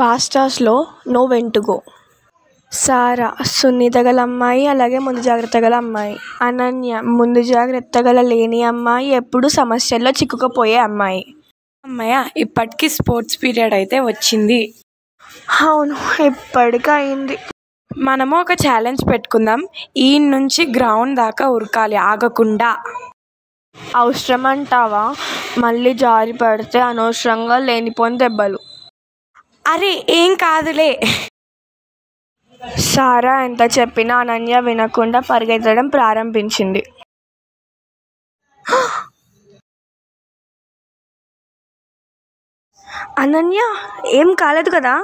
ఫాస్టాస్లో no when to go. సారా సున్నిత గల అమ్మాయి, అలాగే ముందు జాగ్రత్త గల అమ్మాయి. అనన్య ముందు జాగ్రత్త గల లేని అమ్మాయి, ఎప్పుడు సమస్యల్లో చిక్కుకుపోయే అమ్మాయి. అమ్మయ్య, ఇప్పటికీ స్పోర్ట్స్ పీరియడ్ అయితే వచ్చింది. అవును, ఇప్పటికి అయింది. మనము ఒక ఛాలెంజ్ పెట్టుకుందాం. ఈ నుంచి గ్రౌండ్ దాకా ఉరకాలి ఆగకుండా. అవసరం అంటావా? మళ్ళీ జారి పడితే అనవసరంగా లేనిపోని దెబ్బలు. అరే ఏం కాదులే. సారా ఎంత చెప్పినా అనన్య వినకుండా పరిగెత్తడం ప్రారంభించింది. అనన్య, ఏం కాలేదు కదా?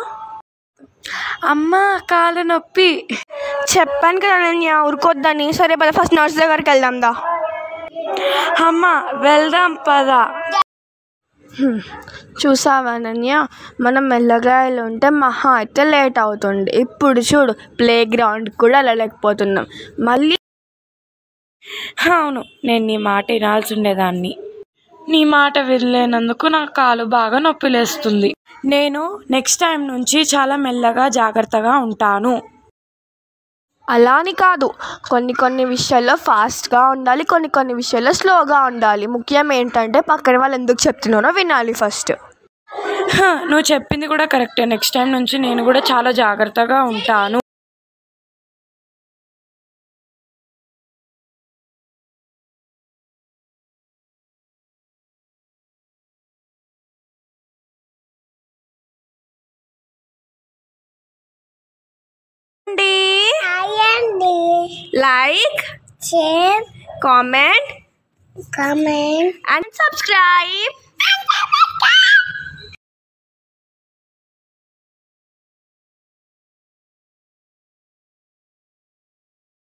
అమ్మా, కాలు నొప్పి. చెప్పాను కదా అనన్య, ఉరుకొద్దని. సరే పద, ఫస్ట్ నర్స్ దగ్గరికి వెళ్దాం దా. అమ్మా, వెళ్దాం పదా. చూసావా అనన్య, మనం మెల్లగా ఉంటే మహా అయితే లేట్ అవుతుంది. ఇప్పుడు చూడు, ప్లే గ్రౌండ్ కూడా వెళ్ళలేకపోతున్నాం. మళ్ళీ అవును, నేను నీ మాట వినాల్సి ఉండేదాన్ని. నీ మాట వినలేనందుకు నా కాలు బాగా నొప్పిలేస్తుంది. నేను నెక్స్ట్ టైం నుంచి చాలా మెల్లగా జాగ్రత్తగా ఉంటాను. అలా అని కాదు, కొన్ని విషయాల్లో ఫాస్ట్గా ఉండాలి, కొన్ని విషయాల్లో స్లోగా ఉండాలి. ముఖ్యం ఏంటంటే పక్కన వాళ్ళు ఎందుకు చెప్తున్నారో వినాలి ఫస్ట్. నువ్వు చెప్పింది కూడా కరెక్టే. నెక్స్ట్ టైం నుంచి నేను కూడా చాలా జాగ్రత్తగా ఉంటాను. Like, share, comment comment and subscribe.